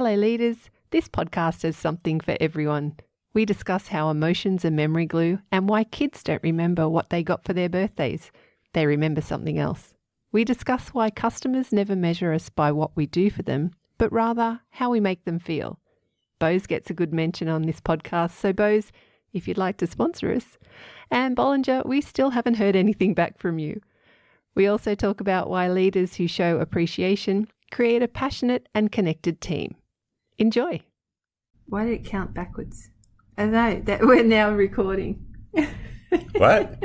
Hello leaders, this podcast is something for everyone. We discuss how emotions are memory glue and why kids don't remember what they got for their birthdays. They remember something else. We discuss why customers never measure us by what we do for them, but rather how we make them feel. Bose gets a good mention on this podcast, so Bose, if you'd like to sponsor us. And Bollinger, we still haven't heard anything back from you. We also talk about why leaders who show appreciation create a passionate and connected team. Enjoy. Why did it count backwards? I know that we're now recording. What?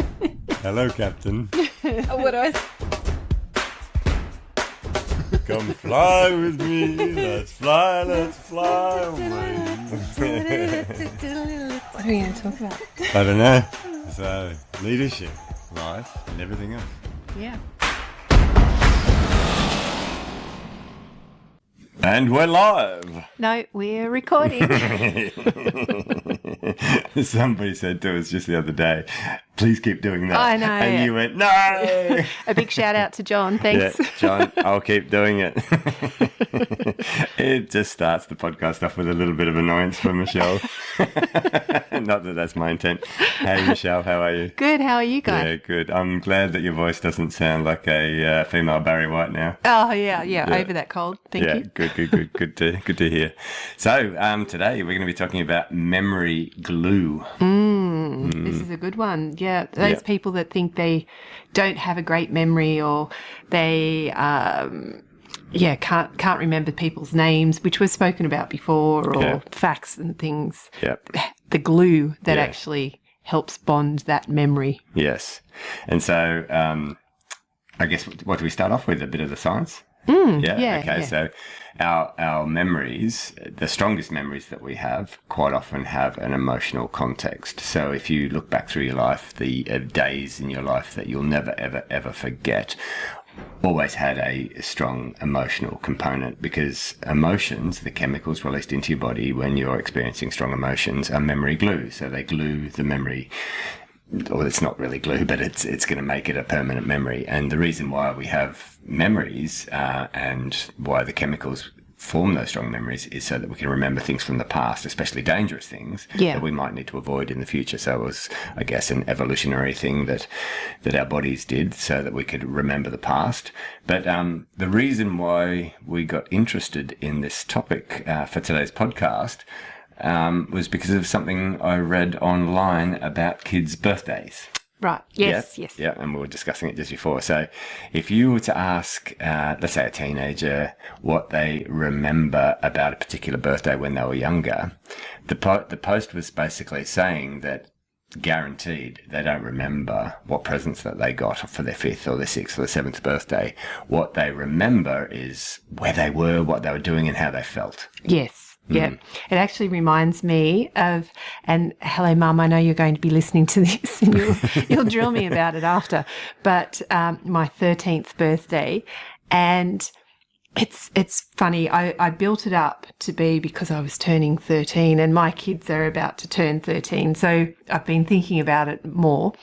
Hello, Captain. What do I? Come fly with me. Let's fly, let's fly away. What are we going to talk about? I don't know. So, leadership, life, and everything else. Yeah. And we're live. No, we're recording. Somebody said to us just the other day, please keep doing that. I know. And you went, no. A big shout out to John. Thanks. Yeah, John, I'll keep doing it. It just starts the podcast off with a little bit of annoyance from Michelle. Not that that's my intent. Hey, Michelle, how are you? Good. How are you guys? Yeah, good. I'm glad that your voice doesn't sound like a female Barry White now. Oh, yeah. Over that cold. Thank you. Good to hear. So, today we're going to be talking about memory glue. This is a good one. Yeah, those people that think they don't have a great memory or they can't remember people's names, which was spoken about before, or facts and things. Yep. The glue that actually helps bond that memory. Yes. And so I guess what do we start off with? A bit of the science? Okay. So our memories, the strongest memories that we have, quite often have an emotional context. So if you look back through your life, the days in your life that you'll never, ever, ever forget always had a strong emotional component, because emotions, the chemicals released into your body when you're experiencing strong emotions, are memory glue. So they glue the memory. Or it's not really glue, but it's going to make it a permanent memory. And the reason why we have memories and why the chemicals form those strong memories is so that we can remember things from the past, especially dangerous things that we might need to avoid in the future. So it was, I guess, an evolutionary thing that our bodies did so that we could remember the past. But the reason why we got interested in this topic for today's podcast was because of something I read online about kids' birthdays. Right. Yes. Yeah, and we were discussing it just before. So if you were to ask, let's say a teenager, what they remember about a particular birthday when they were younger, the post was basically saying that guaranteed they don't remember what presents that they got for their 5th or their 6th or their 7th birthday. What they remember is where they were, what they were doing, and how they felt. Yes. Yeah, It actually reminds me of, and hello, Mum, I know you're going to be listening to this and you'll drill me about it after, but my 13th birthday, and it's funny, I built it up to be because I was turning 13 and my kids are about to turn 13, so I've been thinking about it more,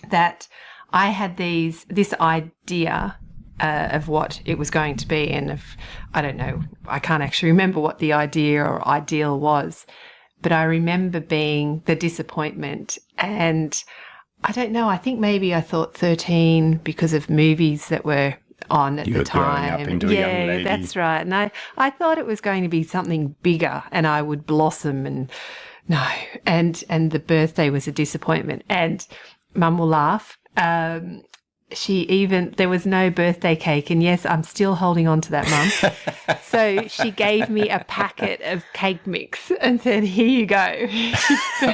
that I had this idea of what it was going to be, and I don't know, I can't actually remember what the idea or ideal was, but I remember being the disappointment, and I don't know, I think maybe I thought 13 because of movies that were on at the time. Growing up into a young lady. That's right, and I thought it was going to be something bigger and I would blossom, and no, and the birthday was a disappointment, and Mum will laugh. There was no birthday cake, and yes, I'm still holding on to that, Mum. So she gave me a packet of cake mix and said, here you go.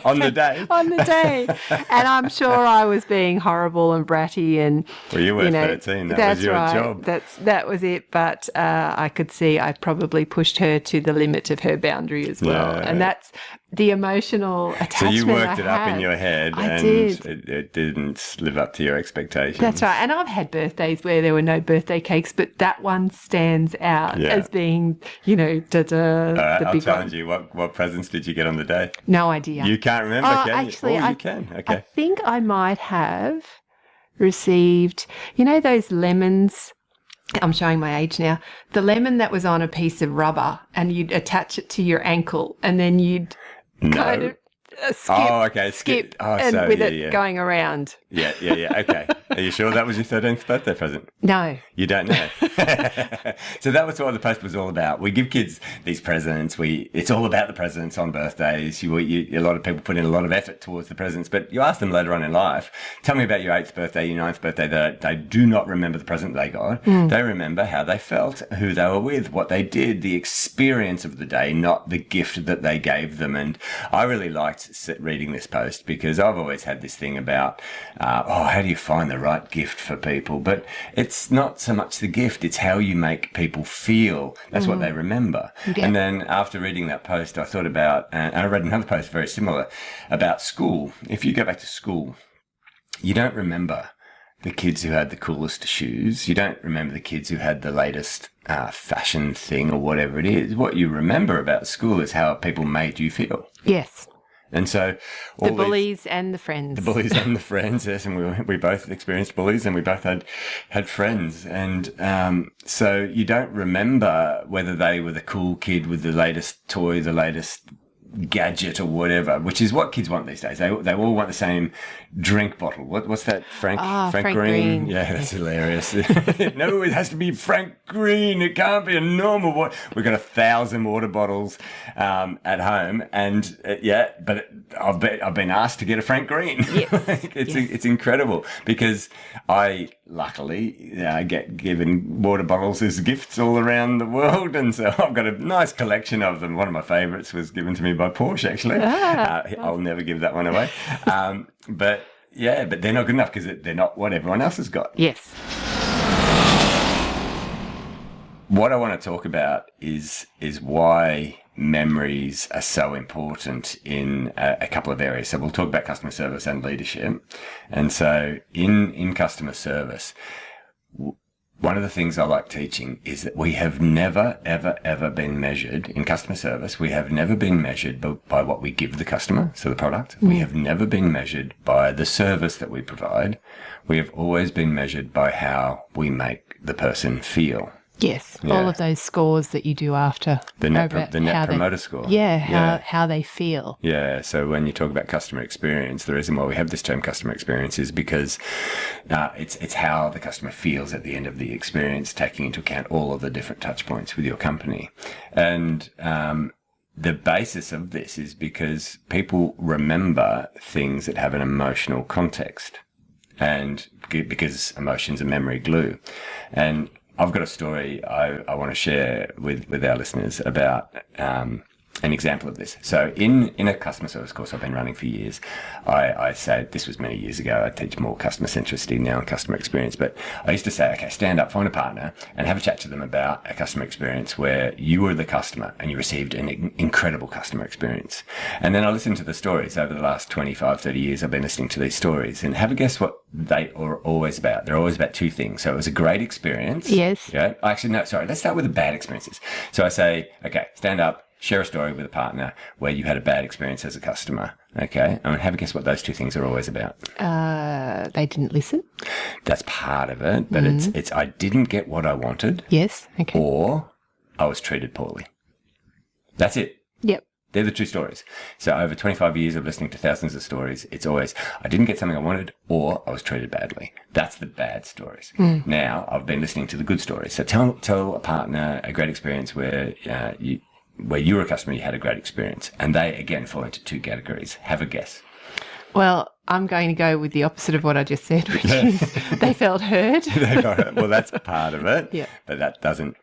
On the day? On the day. And I'm sure I was being horrible and bratty, and well, you were 13, that was your job. That was it, but I could see I probably pushed her to the limit of her boundary as well. And that's the emotional attachment. So you worked it up in your head, and it didn't live up to your expectations. That's right. And I've had birthdays where there were no birthday cakes, but that one stands out as being, the big I'll challenge you. What presents did you get on the day? No idea. You can't remember, can actually, you? You can. Okay. I think I might have received, those lemons I'm showing my age now, the lemon that was on a piece of rubber and you'd attach it to your ankle and then you'd kind of skip it going around. Yeah. Okay. Are you sure that was your 13th birthday present? No. You don't know. So that was what the post was all about. We give kids these presents. It's all about the presents on birthdays. A lot of people put in a lot of effort towards the presents, but you ask them later on in life, tell me about your 8th birthday, your 9th birthday. They do not remember the present they got. They remember how they felt, who they were with, what they did, the experience of the day, not the gift that they gave them. And I really liked reading this post because I've always had this thing about, how do you find the right gift for people? But it's not so much the gift, it's how you make people feel. That's what they remember. Yeah. And then after reading that post, I thought about, and I read another post very similar about school. If you go back to school, you don't remember the kids who had the coolest shoes. You don't remember the kids who had the latest fashion thing or whatever it is. What you remember about school is how people made you feel. Yes. And so the bullies and the friends. The bullies and the friends, yes. And we both experienced bullies and we both had friends. And so you don't remember whether they were the cool kid with the latest toy, the latest gadget or whatever, which is what kids want these days. They all want the same drink bottle. What's that? Frank Green. Yeah, that's hilarious. No, it has to be Frank Green. It can't be a normal water. We've got 1,000 water bottles at home, and but I've been asked to get a Frank Green. Yes. It's incredible because I luckily get given water bottles as gifts all around the world, and so I've got a nice collection of them. One of my favourites was given to me by Porsche, actually. I'll never give that one away. But they're not good enough because they're not what everyone else has got. Yes. What I want to talk about is why memories are so important in a couple of areas. So we'll talk about customer service and leadership. And so in customer service, one of the things I like teaching is that we have never, ever, ever been measured in customer service. We have never been measured by what we give the customer, so the product. We have never been measured by the service that we provide. We have always been measured by how we make the person feel. Yes, all of those scores that you do after. The net promoter score. Yeah, how they feel. Yeah, so when you talk about customer experience, the reason why we have this term customer experience is because it's how the customer feels at the end of the experience, taking into account all of the different touch points with your company. And the basis of this is because people remember things that have an emotional context, and because emotions are memory glue. And I've got a story I want to share with our listeners about an example of this. So in a customer service course I've been running for years, I say, this was many years ago, I teach more customer centricity now and customer experience, but I used to say, okay, stand up, find a partner and have a chat to them about a customer experience where you were the customer and you received an incredible customer experience. And then I listened to the stories over the last 25, 30 years. I've been listening to these stories and have a guess what they are always about. They're always about two things. So it was a great experience. Yes. Yeah. Actually, no, sorry. Let's start with the bad experiences. So I say, okay, stand up, share a story with a partner where you had a bad experience as a customer. Okay. And have a guess what those two things are always about. They didn't listen. That's part of it. But it's I didn't get what I wanted. Yes. Okay. Or I was treated poorly. That's it. Yep. They're the two stories. So over 25 years of listening to thousands of stories, it's always, I didn't get something I wanted or I was treated badly. That's the bad stories. Now I've been listening to the good stories. So tell a partner a great experience where you were a customer, you had a great experience. And they, again, fall into two categories. Have a guess. Well, I'm going to go with the opposite of what I just said, which is they felt heard. They felt heard. Well, that's part of it. Yeah. But that doesn't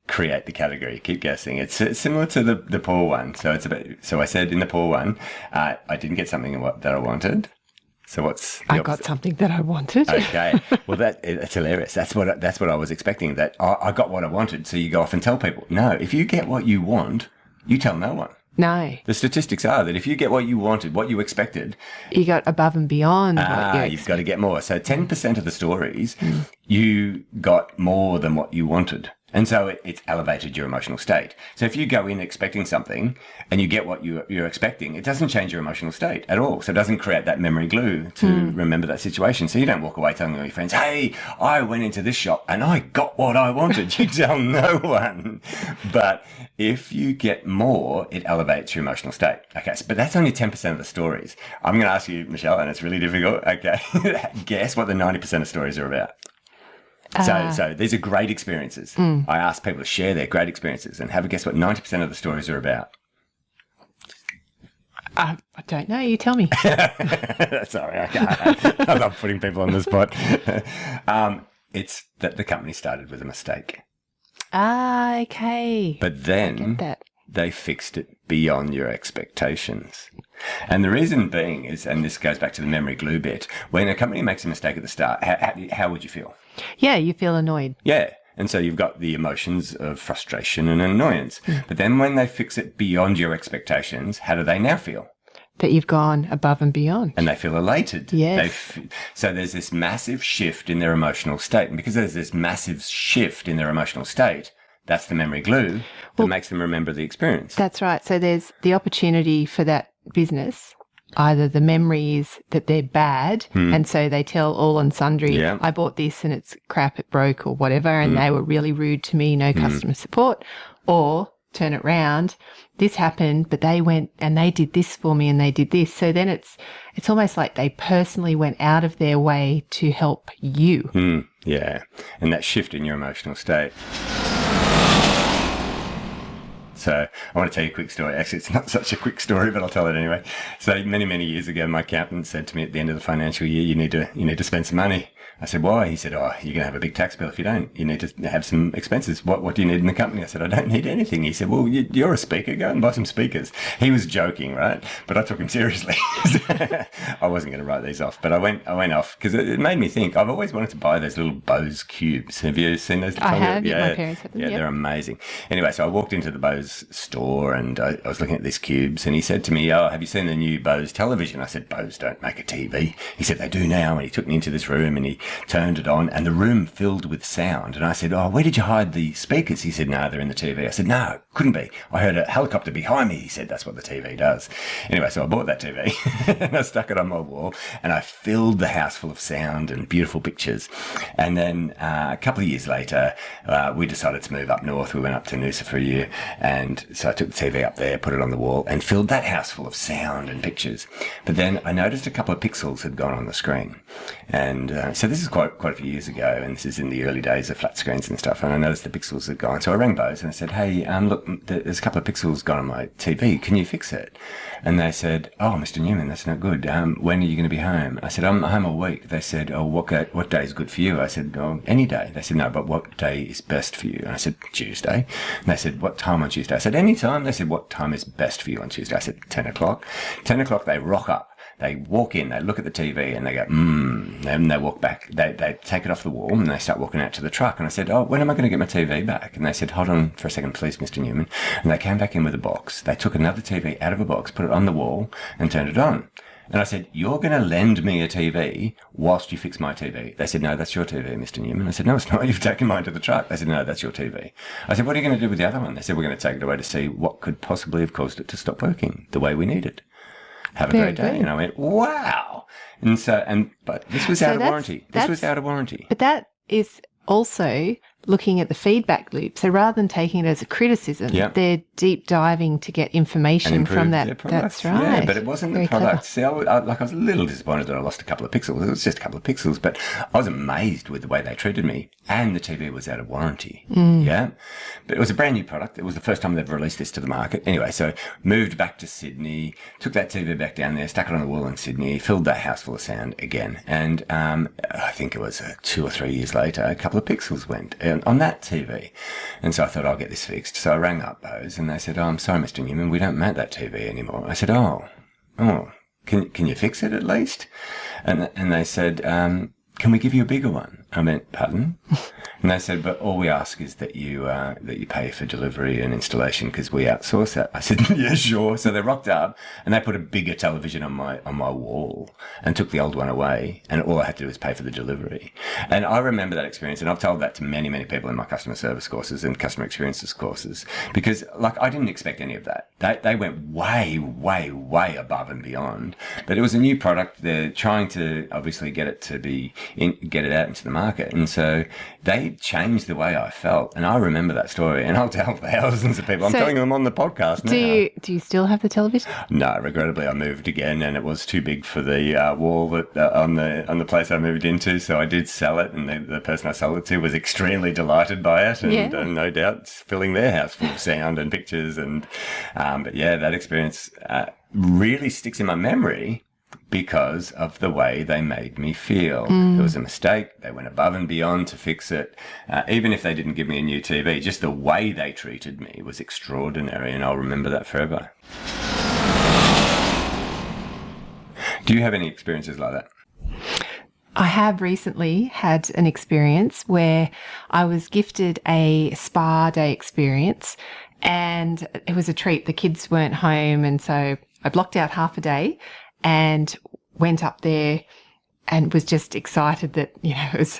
create the category. Keep guessing. It's similar to the poor one. So so I said in the poor one, I didn't get something that I wanted. So what's the I got something that I wanted. Okay. Well, that's hilarious. That's what I was expecting. That I got what I wanted. So you go off and tell people. No, if you get what you want, you tell no one. No. The statistics are that if you get what you wanted, what you expected, you got above and beyond you've got to get more. So 10% of the stories, you got more than what you wanted. And so it's elevated your emotional state. So if you go in expecting something and you get what you're expecting, it doesn't change your emotional state at all. So it doesn't create that memory glue to remember that situation. So you don't walk away telling all your friends, hey, I went into this shop and I got what I wanted. You tell no one. But if you get more, it elevates your emotional state. Okay, but that's only 10% of the stories. I'm going to ask you, Michelle, and it's really difficult. Okay, guess what the 90% of stories are about. So these are great experiences. I ask people to share their great experiences and have a guess what 90% of the stories are about. I don't know. You tell me. Sorry, I love putting people on the spot. It's that the company started with a mistake. Okay. But then they fixed it beyond your expectations. And the reason being is, and this goes back to the memory glue bit, when a company makes a mistake at the start, how would you feel? Yeah, you feel annoyed. Yeah. And so you've got the emotions of frustration and annoyance. But then when they fix it beyond your expectations, how do they now feel? That you've gone above and beyond. And they feel elated. Yes. So there's this massive shift in their emotional state. And because there's this massive shift in their emotional state, that's the memory glue that makes them remember the experience. That's right. So there's the opportunity for that business. Either the memory is that they're bad, and so they tell all and sundry, I bought this and it's crap, it broke or whatever, and they were really rude to me, no customer support. Or turn it round, this happened, but they went and they did this for me and they did this. So then it's almost like they personally went out of their way to help you. Yeah, and that shift in your emotional state. So I want to tell you a quick story. Actually, it's not such a quick story, but I'll tell it anyway. So many years ago, my accountant said to me at the end of the financial year, you need to spend some money. I said, why? He said, you're going to have a big tax bill if you don't. You need to have some expenses. What do you need in the company? I said, I don't need anything. He said, well, you're a speaker. Go and buy some speakers. He was joking, right? But I took him seriously. I wasn't going to write these off, but I went off because it made me think. I've always wanted to buy those little Bose cubes. Have you seen those? I have. Yeah, my parents have them. Yeah, they're amazing. Anyway, so I walked into the Bose store and I was looking at these cubes and he said to me, oh, have you seen the new Bose television? I said, Bose don't make a TV. He said, they do now. And he took me into this room and he turned it on and the room filled with sound. And I said, oh, where did you hide the speakers? He said, no, they're in the TV. I said, no, couldn't be. I heard a helicopter behind me. He said, that's what the TV does. Anyway, so I bought that TV and I stuck it on my wall and I filled the house full of sound and beautiful pictures. And then a couple of years later, we decided to move up north. We went up to Noosa for a year. And so I took the TV up there, put it on the wall and filled that house full of sound and pictures. But then I noticed a couple of pixels had gone on the screen. And so this is quite a few years ago, and this is in the early days of flat screens and stuff, and I noticed the pixels had gone. So I rang Bose and I said, hey, look, there's a couple of pixels gone on my TV. Can you fix it? And they said, oh, Mr. Newman, that's not good. When are you going to be home? I said, I'm home all week. They said, oh, what day is good for you? I said, oh, any day. They said, no, but what day is best for you? And I said, Tuesday. And they said, what time on Tuesday? I said, any time. They said, what time is best for you on Tuesday? I said, 10 o'clock. 10 o'clock, they rock up. They walk in, they look at the TV and they go, and they walk back. They take it off the wall and they start walking out to the truck. And I said, oh, when am I going to get my TV back? And they said, hold on for a second, please, Mr. Newman. And they came back in with a box. They took another TV out of a box, put it on the wall and turned it on. And I said, you're going to lend me a TV whilst you fix my TV. They said, no, that's your TV, Mr. Newman. I said, no, it's not. You've taken mine to the truck. They said, no, that's your TV. I said, what are you going to do with the other one? They said, we're going to take it away to see what could possibly have caused it to stop working the way we need it. Have a great day. And I went, wow. And so, but this was out of warranty. This was out of warranty. But that is also looking at the feedback loop. So rather than taking it as a criticism, they're deep diving to get information from that. That's right. Yeah, but it wasn't the product. See, I was a little disappointed that I lost a couple of pixels. It was just a couple of pixels, but I was amazed with the way they treated me. And the TV was out of warranty. Yeah. But it was a brand new product. It was the first time they've released this to the market. Anyway, so moved back to Sydney, took that TV back down there, stuck it on the wall in Sydney, filled that house full of sound again. And I think it was 2 or 3 years later, a couple of pixels went on that TV. And so I thought, I'll get this fixed. So I rang up Bose and they said, oh, I'm sorry, Mr. Newman, we don't make that TV anymore. I said, oh, can you fix it at least? And they said, can we give you a bigger one? I went, pardon? And And they said, but all we ask is that you pay for delivery and installation because we outsource that. I said, yeah, sure. So they rocked up and they put a bigger television on my wall and took the old one away. And all I had to do was pay for the delivery. And I remember that experience. And I've told that to many, many people in my customer service courses and customer experiences courses because like I didn't expect any of that. They went way, way, way above and beyond. But it was a new product. They're trying to obviously get it out into the market. And so they changed the way I felt. And I remember that story. And I'll tell thousands of people. I'm telling them on the podcast now. Do you still have the television? No, regrettably I moved again and it was too big for the wall that on the place I moved into. So I did sell it and the person I sold it to was extremely delighted by it. And no doubt it's filling their house full of sound and pictures. And but yeah, that experience really sticks in my memory because of the way they made me feel. It was a mistake. They went above and beyond to fix it. Even if they didn't give me a new TV, just the way they treated me was extraordinary, and I'll remember that forever. Do you have any experiences like that? I have recently had an experience where I was gifted a spa day experience, and it was a treat. The kids weren't home, and so I blocked out half a day and went up there and was just excited that,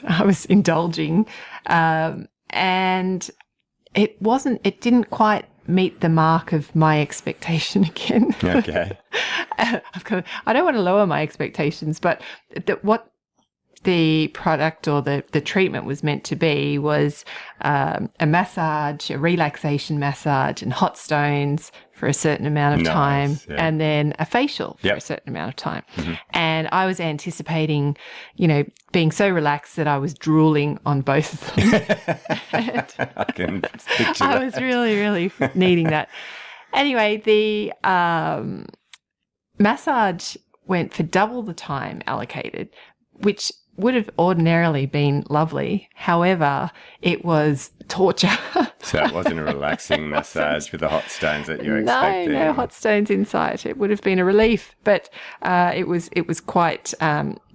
I was indulging. And it didn't quite meet the mark of my expectation again. Okay. I don't want to lower my expectations, but what the product or the treatment was meant to be was a massage, a relaxation massage and hot stones for a certain amount of time, and then a facial for a certain amount of time. Mm-hmm. And I was anticipating, being so relaxed that I was drooling on both of them. I can picture I that. was really, really needing that. Anyway, the massage went for double the time allocated, which would have ordinarily been lovely. However, it was torture. So it wasn't a relaxing massage with the hot stones that you're expecting? No hot stones in sight. It would have been a relief, but it was quite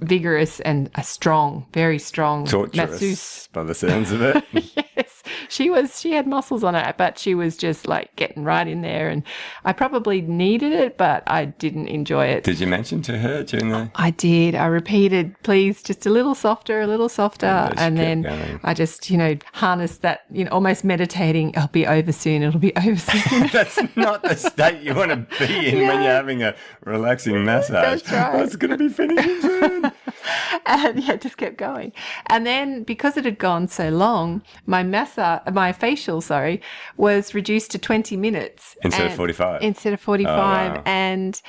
vigorous and a strong, very strong torturous masseuse. By the sounds of it. Yes, she had muscles on her, but she was just like getting right in there, and I probably needed it, but I didn't enjoy it. Did you mention to her during the... I did. I repeated, please, just a little softer, and then going. I just, harnessed that, almost meditating, it'll be over soon. That's not the state you want to be in when you're having a relaxing massage. That's right. It's going to be finishing soon. And just kept going. And then because it had gone so long, my facial, was reduced to 20 minutes. Instead of 45. Instead of 45. Oh, wow. And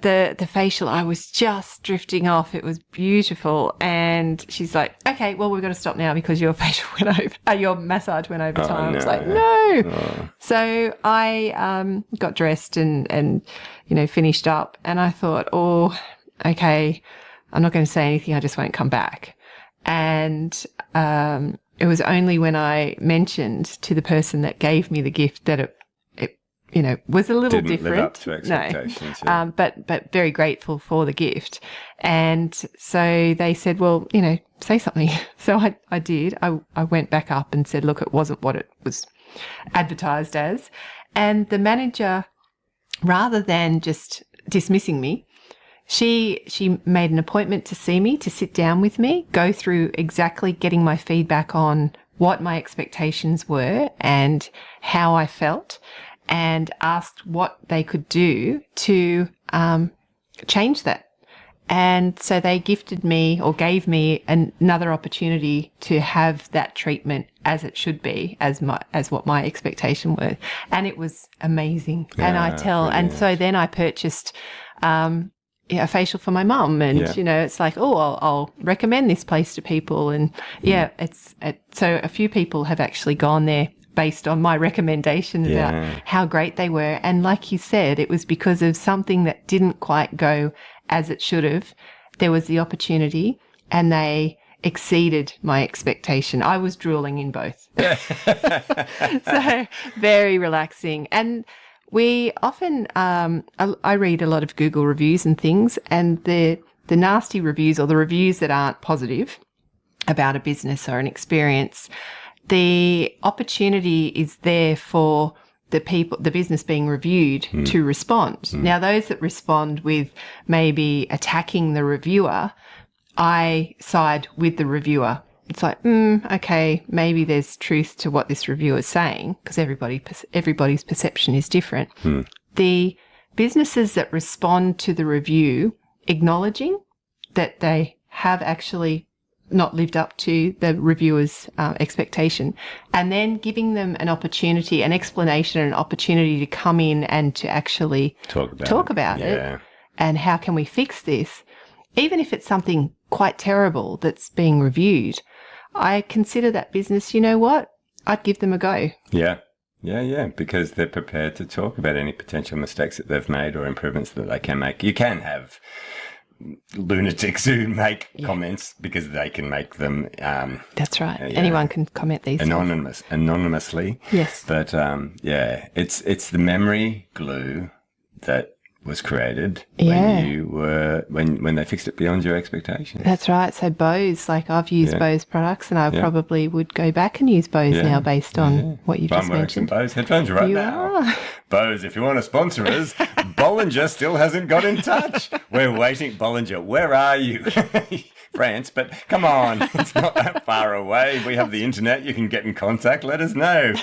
the facial, I was just drifting off. It was beautiful. And she's like, okay, well, we've got to stop now because your facial went over, your massage went over time. I was like, no. Oh. So I got dressed and finished up, and I thought, oh, okay, I'm not going to say anything. I just won't come back. And it was only when I mentioned to the person that gave me the gift that it was a little Didn't different. live up to expectations. No, but very grateful for the gift. And so they said, well, say something. So I did. I went back up and said, look, it wasn't what it was advertised as. And the manager, rather than just dismissing me, she made an appointment to see me, to sit down with me, go through exactly getting my feedback on what my expectations were and how I felt, and asked what they could do to change that. And so they gifted me, or gave me, another opportunity to have that treatment as it should be, as what my expectation were. And it was amazing. Yeah, and so then I purchased a facial for my mum, and it's like, I'll recommend this place to people, and so a few people have actually gone there based on my recommendation about how great they were. And like you said, it was because of something that didn't quite go as it should have. There was the opportunity, and they exceeded my expectation. I was drooling in both. So very relaxing. And we often, I read a lot of Google reviews and things, and the nasty reviews, or the reviews that aren't positive about a business or an experience, the opportunity is there for the business being reviewed to respond. Now, those that respond with maybe attacking the reviewer, I side with the reviewer. It's like, okay, maybe there's truth to what this reviewer is saying, because everybody's perception is different. The businesses that respond to the review, acknowledging that they have actually not lived up to the reviewer's expectation, and then giving them an opportunity, an explanation, an opportunity to come in and to actually talk about it. And how can we fix this? Even if it's something quite terrible that's being reviewed, I consider that business, you know what? I'd give them a go. Yeah, because they're prepared to talk about any potential mistakes that they've made or improvements that they can make. You can have lunatics who make comments because they can make them. That's right. Anyone can comment these anonymously. Yes. But it's the memory glue that was created when they fixed it beyond your expectations. That's right. So Bose, like I've used Bose products, and I probably would go back and use Bose now based on what you just mentioned. Bose headphones right now. Bose, if you want to sponsor us, Bollinger still hasn't got in touch. We're waiting. Bollinger, where are you? France, but come on, it's not that far away. We have the internet. You can get in contact. Let us know.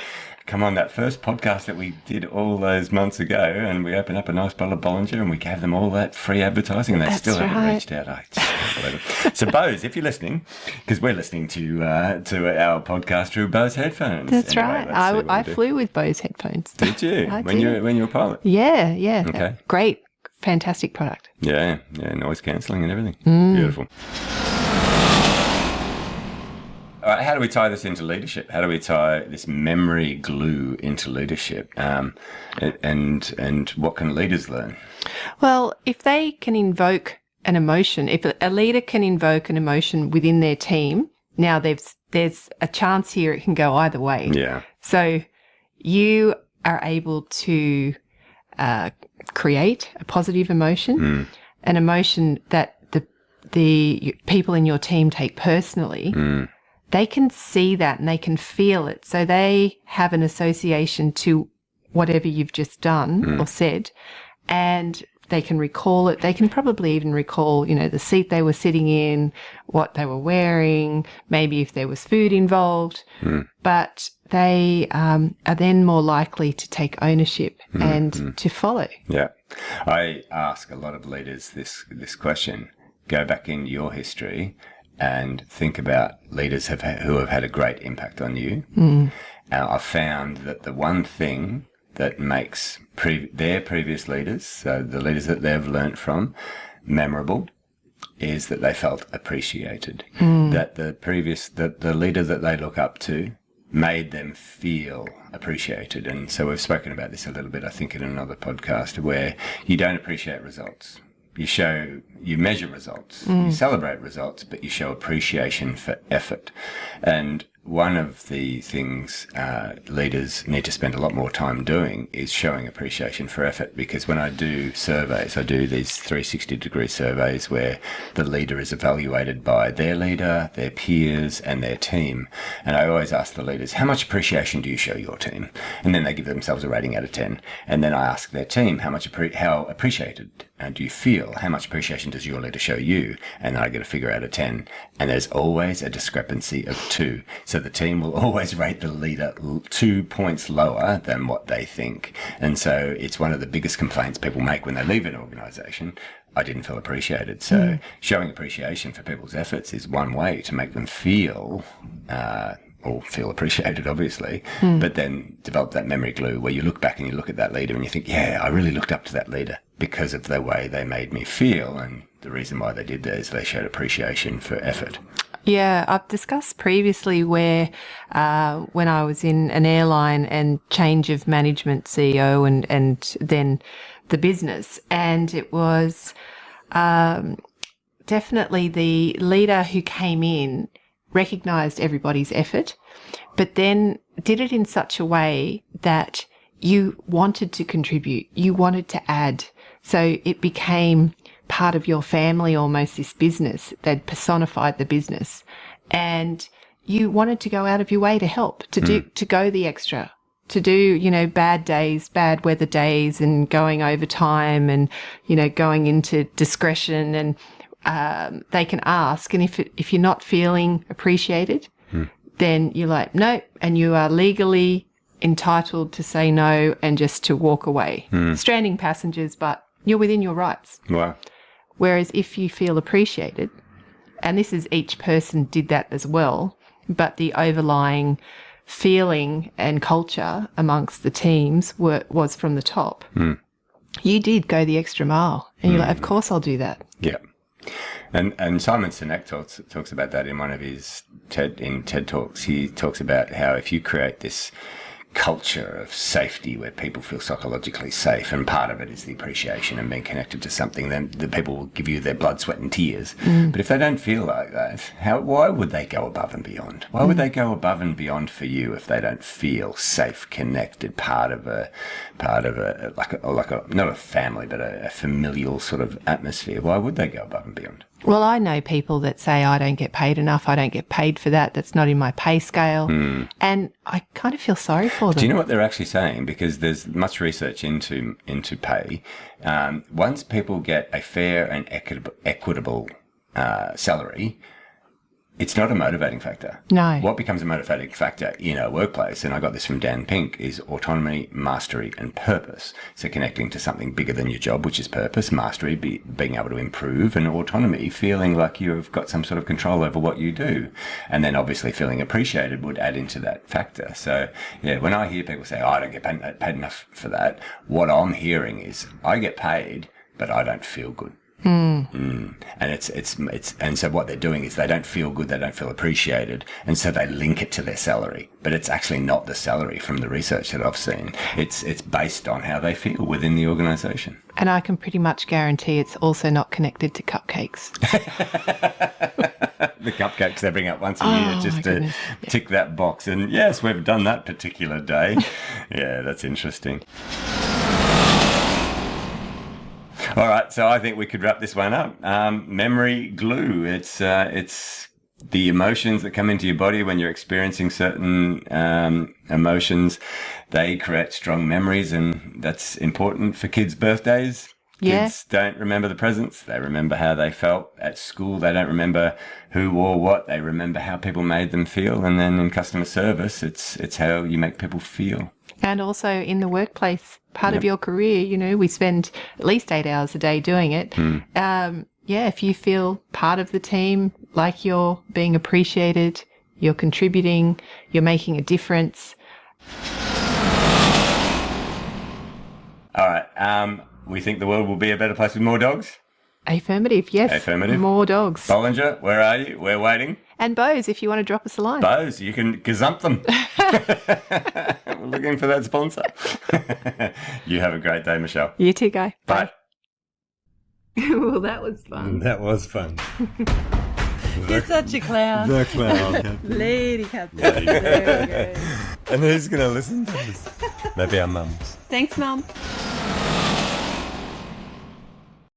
Come on, that first podcast that we did all those months ago, and we opened up a nice bottle of Bollinger and we gave them all that free advertising, and they still haven't reached out. I just can't believe it. So Bose, if you're listening, because we're listening to our podcast through Bose headphones. That's right. I flew with Bose headphones. Did you? When you were a pilot? Yeah. Okay. Great. Fantastic product. Yeah, noise cancelling and everything. Beautiful. All right, how do we tie this into leadership? How do we tie this memory glue into leadership? And what can leaders learn? Well, if they can invoke an emotion, if a leader can invoke an emotion within their team, now there's a chance here it can go either way. Yeah. So you are able to create a positive emotion, an emotion that the people in your team take personally. They can see that and they can feel it. So they have an association to whatever you've just done or said, and they can recall it. They can probably even recall, the seat they were sitting in, what they were wearing, maybe if there was food involved. But they are then more likely to take ownership and to follow. Yeah. I ask a lot of leaders this question. Go back in your history and think about leaders who have had a great impact on you. I've found that the one thing that makes their previous leaders, so the leaders that they've learnt from, memorable, is that they felt appreciated. That the leader that they look up to made them feel appreciated. And so we've spoken about this a little bit, I think, in another podcast, where you don't appreciate results. You measure results, you celebrate results, but you show appreciation for effort. And one of the things leaders need to spend a lot more time doing is showing appreciation for effort, because when I do surveys, I do these 360-degree surveys where the leader is evaluated by their leader, their peers, and their team. And I always ask the leaders, how much appreciation do you show your team? And then they give themselves a rating out of 10. And then I ask their team, how appreciated do you feel? How much appreciation does your leader show you? And then I get a figure out of 10. And there's always a discrepancy of 2. So the team will always rate the leader 2 points lower than what they think. And so it's one of the biggest complaints people make when they leave an organisation. I didn't feel appreciated. So showing appreciation for people's efforts is one way to make them feel appreciated, obviously, but then develop that memory glue where you look back and you look at that leader and you think, yeah, I really looked up to that leader because of the way they made me feel. And the reason why they did that is they showed appreciation for effort. Yeah, I've discussed previously where when I was in an airline and change of management, CEO and then the business, and it was definitely the leader who came in recognised everybody's effort, but then did it in such a way that you wanted to contribute, you wanted to add. So it became part of your family almost, this business. They'd personified the business. And you wanted to go out of your way to help, to go the extra, to do, bad days, bad weather days, and going overtime, and, going into discretion, and they can ask. And if you're not feeling appreciated, then you're like, no, and you are legally entitled to say no and just to walk away. Stranding passengers, but you're within your rights. Wow. Whereas if you feel appreciated, and this is each person did that as well, but the overlying feeling and culture amongst the teams was from the top. You did go the extra mile, and you're like, of course I'll do that. Yeah. And Simon Sinek talks about that in one of his TED Talks. He talks about how if you create this culture of safety where people feel psychologically safe, and part of it is the appreciation and being connected to something, then the people will give you their blood, sweat and tears. But if they don't feel like that, why would they go above and beyond? Why would they go above and beyond for you if they don't feel safe, connected, part of a not a family, but a familial sort of atmosphere? Why would they go above and beyond? Well, I know people that say, I don't get paid enough, I don't get paid for that, that's not in my pay scale. And I kind of feel sorry for them. Do you know what they're actually saying? Because there's much research into pay. Once people get a fair and equitable salary, it's not a motivating factor. No. What becomes a motivating factor in a workplace, and I got this from Dan Pink, is autonomy, mastery, and purpose. So connecting to something bigger than your job, which is purpose, mastery, being able to improve, and autonomy, feeling like you've got some sort of control over what you do. And then obviously feeling appreciated would add into that factor. So yeah, when I hear people say, I don't get paid enough for that, what I'm hearing is, I get paid, but I don't feel good. And and so what they're doing is they don't feel good, they don't feel appreciated, and so they link it to their salary. But it's actually not the salary from the research that I've seen. It's based on how they feel within the organisation. And I can pretty much guarantee it's also not connected to cupcakes. The cupcakes they bring up once a year just to tick that box. And yes, we've done that particular day. Yeah, that's interesting. All right, so I think we could wrap this one up. Memory glue. It's the emotions that come into your body when you're experiencing certain emotions. They create strong memories, and that's important for kids' birthdays. Yeah. Kids don't remember the presents. They remember how they felt at school. They don't remember who wore what. They remember how people made them feel. And then in customer service, it's how you make people feel. And also in the workplace, part of your career, we spend at least 8 hours a day doing it. If you feel part of the team, like you're being appreciated, you're contributing, you're making a difference. All right. We think the world will be a better place with more dogs? Affirmative, yes. Affirmative. More dogs. Bollinger, where are you? We're waiting. And Bose, if you want to drop us a line. Bose, you can gazump them. We're looking for that sponsor. You have a great day, Michelle. You too, Guy. Bye. Well, that was fun. That was fun. You're such a clown. The clown. Lady Captain. There we go. And who's going to listen to this? Maybe our mums. Thanks, Mum.